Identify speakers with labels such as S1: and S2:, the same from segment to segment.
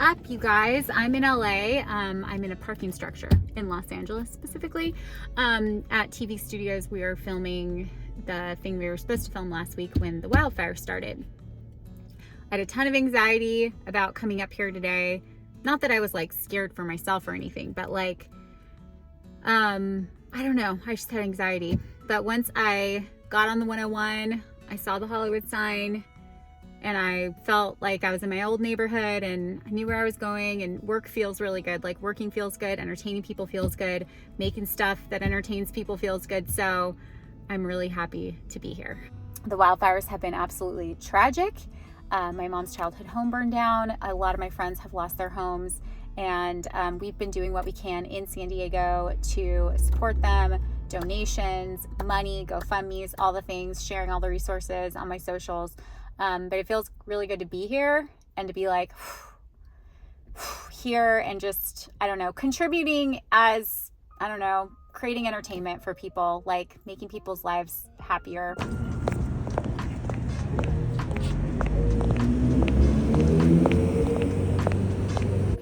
S1: up, you guys? I'm in LA. I'm in a parking structure in Los Angeles specifically. At TV Studios, we are filming the thing we were supposed to film last week when the wildfire started. I had a ton of anxiety about coming up here today. Not that I was like scared for myself or anything, but like, I don't know. I just had anxiety. But once I got on the 101, I saw the Hollywood sign, and I felt like I was in my old neighborhood and I knew where I was going, and work feels really good. Like working feels good, entertaining people feels good, making stuff that entertains people feels good. So I'm really happy to be here. The wildfires have been absolutely tragic. My mom's childhood home burned down. A lot of my friends have lost their homes, and we've been doing what we can in San Diego to support them. Donations, money, GoFundMes, all the things, sharing all the resources on my socials. But it feels really good to be here and to be like here and just, I don't know, contributing as, I don't know, creating entertainment for people, like making people's lives happier.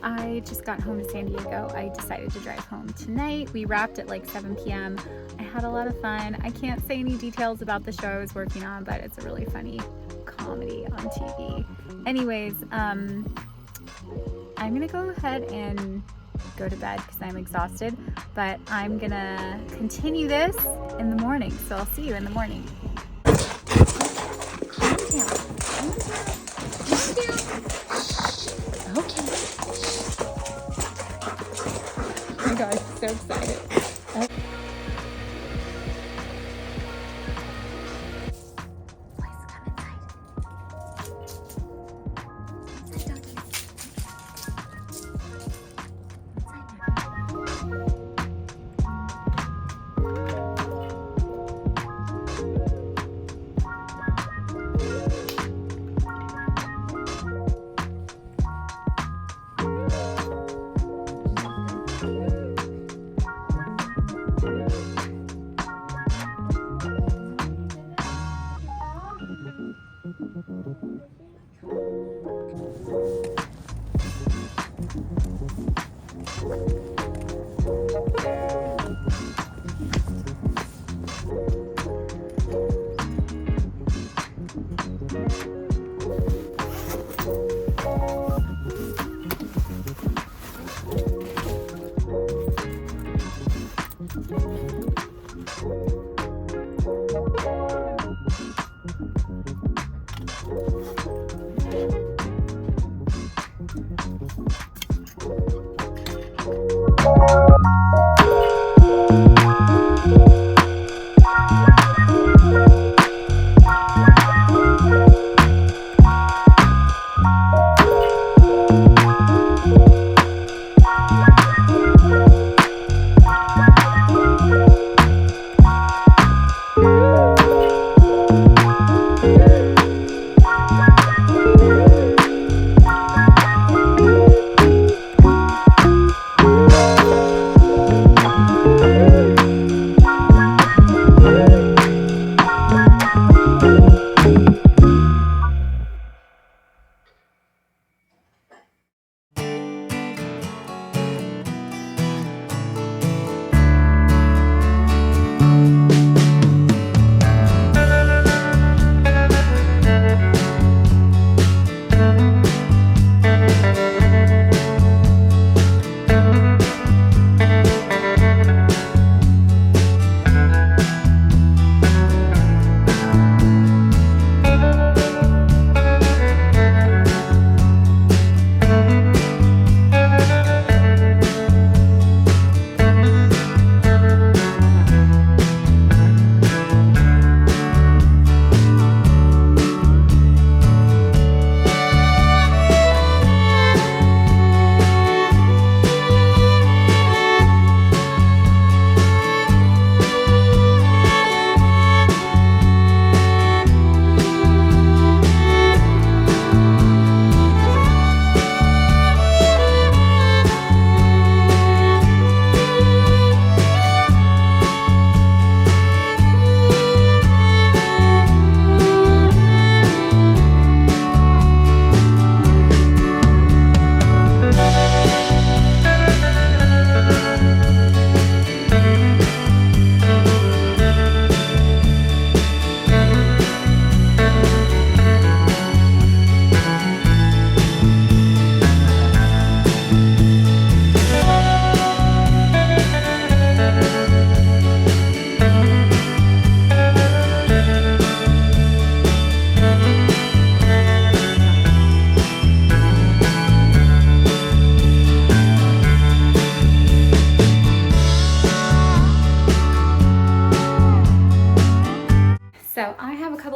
S1: I just got home to San Diego. I decided to drive home tonight. We wrapped at like 7 p.m. I had a lot of fun. I can't say any details about the show I was working on, but it's a really funny comedy on TV. Anyways, I'm gonna go ahead and go to bed because I'm exhausted, but I'm gonna continue this in the morning. So I'll see you in the morning. Calm down. Calm down. Okay. Oh my God, I'm so excited.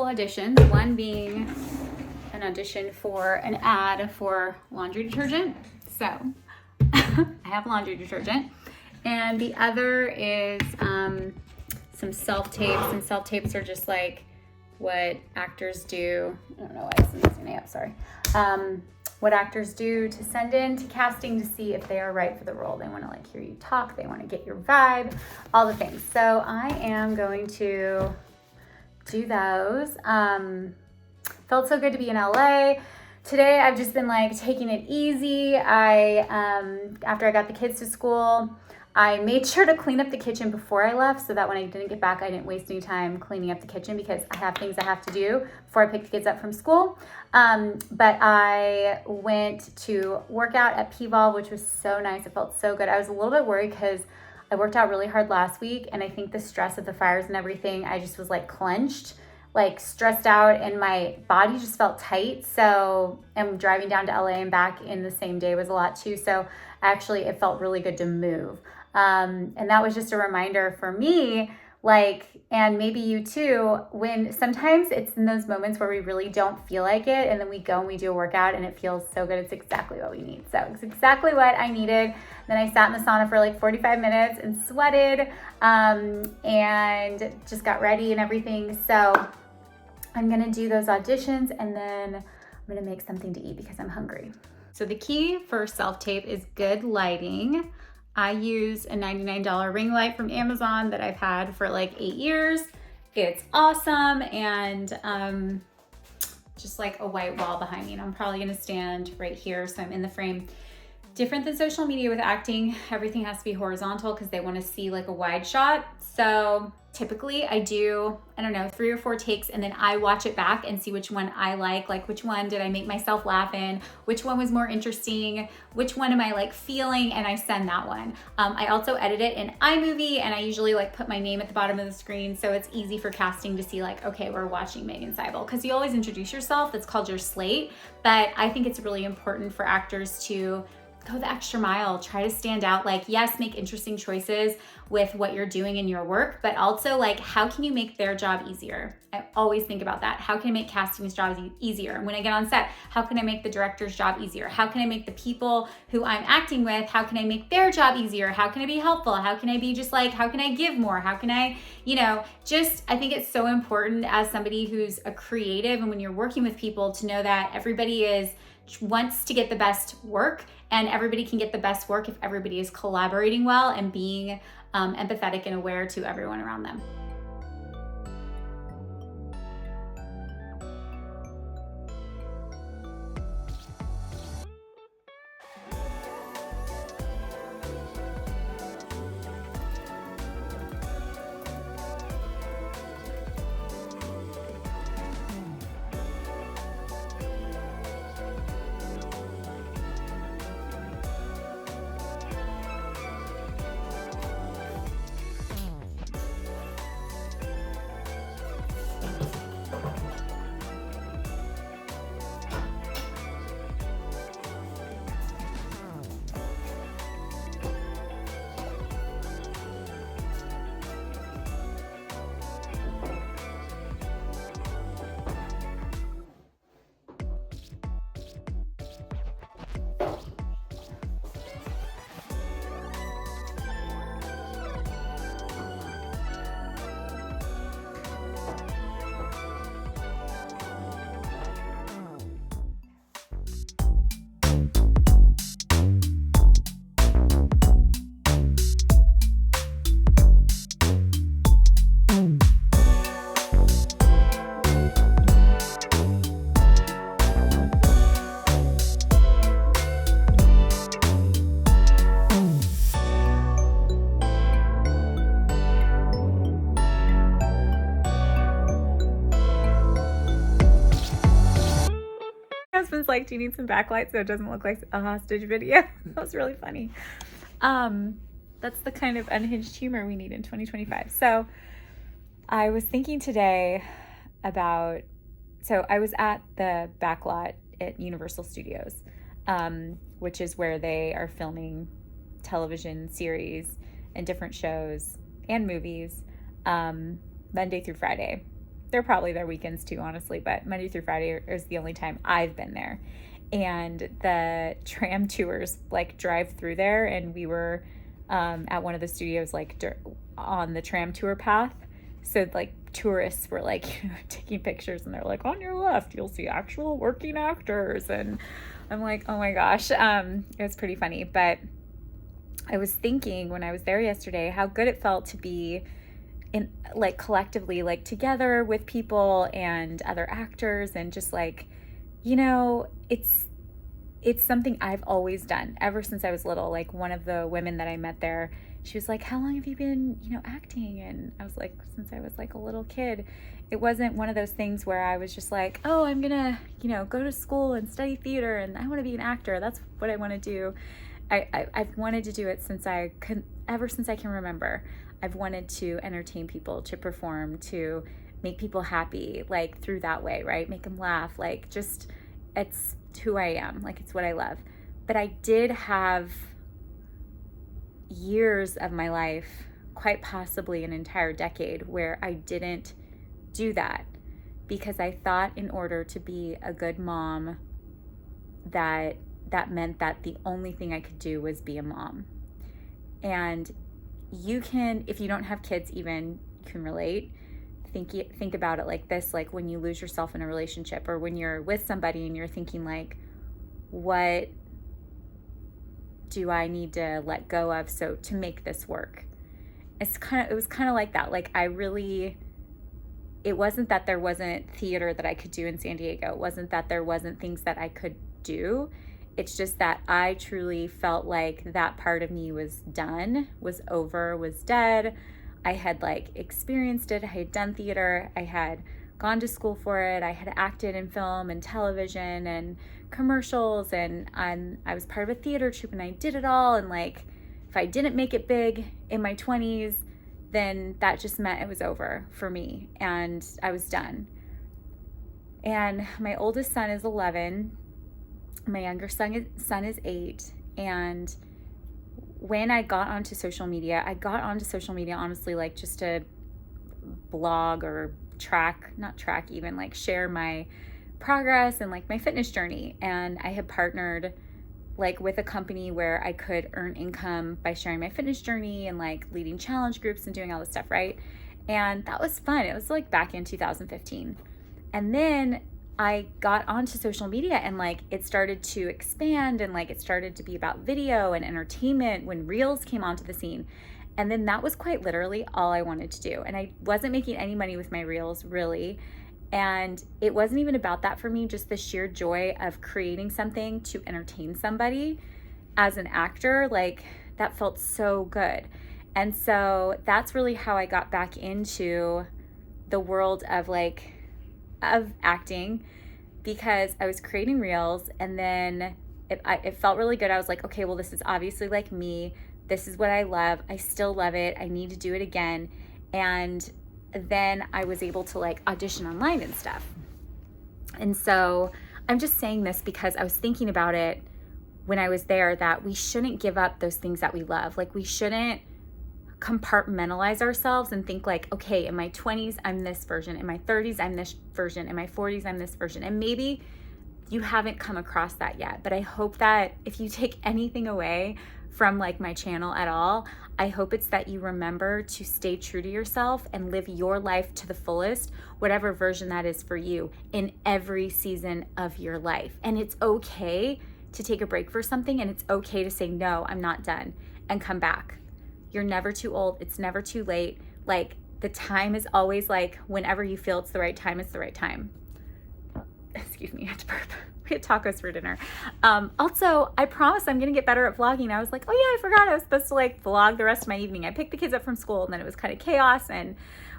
S1: couple auditions, one being an audition for an ad for laundry detergent. So I have laundry detergent. And the other is some self-tapes. And self-tapes are just like what actors do. I don't know why this is messing me up, sorry. What actors do to send in to casting to see if they are right for the role. They want to like hear you talk, they want to get your vibe, all the things. So I am going to do those. Felt so good to be in LA. Today I've just been like taking it easy. After I got the kids to school, I made sure to clean up the kitchen before I left so that when I didn't get back, I didn't waste any time cleaning up the kitchen because I have things I have to do before I pick the kids up from school. But I went to work out at P-Vol, which was so nice. It felt so good. I was a little bit worried because I worked out really hard last week, and I think the stress of the fires and everything, I just was like clenched, like stressed out, and my body just felt tight. So, and driving down to LA and back in the same day was a lot too. So actually it felt really good to move. And that was just a reminder for me, like, and maybe you too, when sometimes it's in those moments where we really don't feel like it, and then we go and we do a workout and it feels so good. It's exactly what we need. So it's exactly what I needed. Then I sat in the sauna for like 45 minutes and sweated, and just got ready and everything. So I'm gonna do those auditions, and then I'm gonna make something to eat because I'm hungry. So the key for self-tape is good lighting. I use a $99 ring light from Amazon that I've had for like 8 years. It's awesome, and just like a white wall behind me. And I'm probably gonna stand right here so I'm in the frame. Different than social media with acting, everything has to be horizontal because they want to see like a wide shot. So typically I do, I don't know, 3 or 4 takes, and then I watch it back and see which one I like which one did I make myself laugh in, which one was more interesting, which one am I like feeling, and I send that one. I also edit it in iMovie, and I usually like put my name at the bottom of the screen so it's easy for casting to see like, okay, we're watching Megan Seibel, because you always introduce yourself. That's called your slate. But I think it's really important for actors to go the extra mile, try to stand out. Like, yes, make interesting choices with what you're doing in your work, but also like, how can you make their job easier? I always think about that. How can I make casting's jobs easier? When I get on set, how can I make the director's job easier? How can I make the people who I'm acting with, how can I make their job easier? How can I be helpful? How can I be just like, how can I give more? How can I, I think it's so important as somebody who's a creative, and when you're working with people, to know that everybody wants to get the best work, and everybody can get the best work if everybody is collaborating well and being empathetic and aware to everyone around them. Husband's like, do you need some backlight so it doesn't look like a hostage video? That was really funny. That's the kind of unhinged humor we need in 2025. So I was thinking today about, so I was at the backlot at Universal Studios, which is where they are filming television series and different shows and movies, Monday through Friday. they're probably their weekends too, honestly, but Monday through Friday is the only time I've been there. And the tram tours like drive through there, and we were at one of the studios like on the tram tour path. So like tourists were like, you know, taking pictures, and they're like, on your left you'll see actual working actors, and I'm like, oh my gosh. It was pretty funny. But I was thinking when I was there yesterday how good it felt to be in like collectively like together with people and other actors, and just like, you know, it's something I've always done ever since I was little. Like one of the women that I met there, she was like, how long have you been, you know, acting? And I was like, since I was like a little kid. It wasn't one of those things where I was just like, oh, I'm gonna, you know, go to school and study theater and I want to be an actor. That's what I want to do. I've wanted to do it ever since I can remember. I've wanted to entertain people, to perform, to make people happy, like through that way, right? Make them laugh, like just, it's who I am, like it's what I love. But I did have years of my life, quite possibly an entire decade, where I didn't do that because I thought in order to be a good mom that meant that the only thing I could do was be a mom. And you can, if you don't have kids even, you can relate. Think about it like this, like when you lose yourself in a relationship, or when you're with somebody and you're thinking like, what do I need to let go of so to make this work? It was kind of like that. Like it wasn't that there wasn't theater that I could do in San Diego. It wasn't that there wasn't things that I could do. It's just that I truly felt like that part of me was done, was over, was dead. I had like experienced it. I had done theater. I had gone to school for it. I had acted in film and television and commercials, and I was part of a theater troupe, and I did it all. And like, if I didn't make it big in my 20s, then that just meant it was over for me and I was done. And my oldest son is 11. My younger son is 8. And when I got onto social media honestly like just to blog or like share my progress and like my fitness journey. And I had partnered like with a company where I could earn income by sharing my fitness journey and like leading challenge groups and doing all this stuff, right? And that was fun. It was like back in 2015. And then I got onto social media, and like it started to expand, and like it started to be about video and entertainment when Reels came onto the scene. And then that was quite literally all I wanted to do. And I wasn't making any money with my Reels, really. And it wasn't even about that for me, just the sheer joy of creating something to entertain somebody as an actor, like that felt so good. And so that's really how I got back into the world of acting, because I was creating Reels, and then it felt really good. I was like, okay, well, this is obviously like me. This is what I love. I still love it. I need to do it again. And then I was able to like audition online and stuff. And so I'm just saying this because I was thinking about it when I was there, that we shouldn't give up those things that we love. Like we shouldn't compartmentalize ourselves and think like, okay, in my 20s, I'm this version. In my 30s, I'm this version. In my 40s, I'm this version. And maybe you haven't come across that yet, but I hope that if you take anything away from like my channel at all, I hope it's that you remember to stay true to yourself and live your life to the fullest, whatever version that is for you, in every season of your life. And it's okay to take a break for something, and it's okay to say, no, I'm not done, and come back. You're never too old. It's never too late. Like the time is always like whenever you feel it's the right time, it's the right time. Excuse me, I had to burp. We had tacos for dinner. Also, I promise I'm going to get better at vlogging. I was like, oh yeah, I forgot I was supposed to like vlog the rest of my evening. I picked the kids up from school, and then it was kind of chaos, and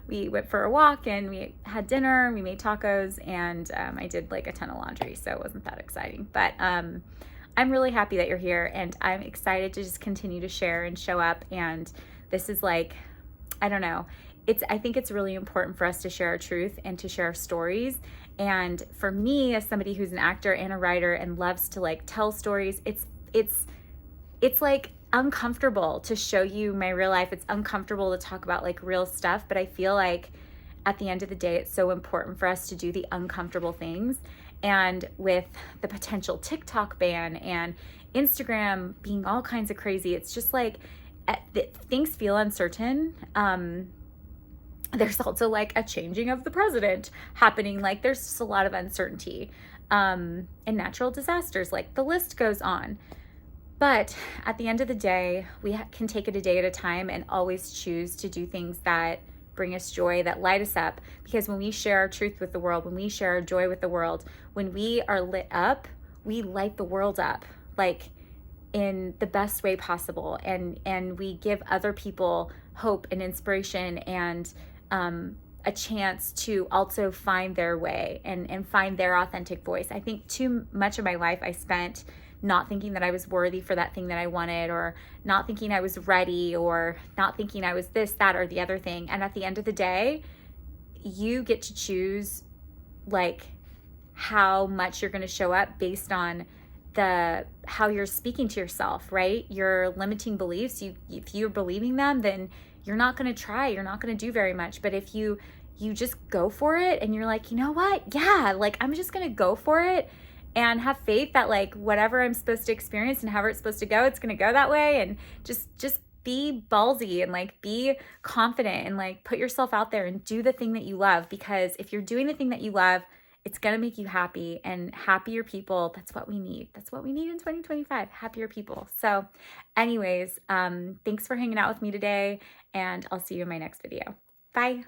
S1: we went for a walk, and we had dinner, and we made tacos, and I did like a ton of laundry, so it wasn't that exciting. But I'm really happy that you're here, and I'm excited to just continue to share and show up. And this is like, I don't know, I think it's really important for us to share our truth and to share our stories. And for me, as somebody who's an actor and a writer and loves to like tell stories, it's like uncomfortable to show you my real life. It's uncomfortable to talk about like real stuff, but I feel like at the end of the day, it's so important for us to do the uncomfortable things. And with the potential TikTok ban and Instagram being all kinds of crazy, it's just like things feel uncertain. There's also like a changing of the president happening. Like there's just a lot of uncertainty, and natural disasters, like the list goes on. But at the end of the day, we can take it a day at a time and always choose to do things that bring us joy, that light us up. Because when we share our truth with the world, when we share our joy with the world, when we are lit up, we light the world up, like in the best way possible. And we give other people hope and inspiration and a chance to also find their way and find their authentic voice. I think too much of my life I spent not thinking that I was worthy for that thing that I wanted, or not thinking I was ready, or not thinking I was this, that, or the other thing. And at the end of the day, you get to choose like how much you're going to show up based on how you're speaking to yourself, right? Your limiting beliefs, if you're believing them, then you're not going to try, you're not going to do very much. But if you just go for it and you're like, you know what? Yeah, like I'm just going to go for it and have faith that like whatever I'm supposed to experience and however it's supposed to go, it's going to go that way. And just be ballsy and like be confident and like put yourself out there and do the thing that you love. Because if you're doing the thing that you love, it's going to make you happy, and happier people. That's what we need. That's what we need in 2025, happier people. So anyways, thanks for hanging out with me today, and I'll see you in my next video. Bye.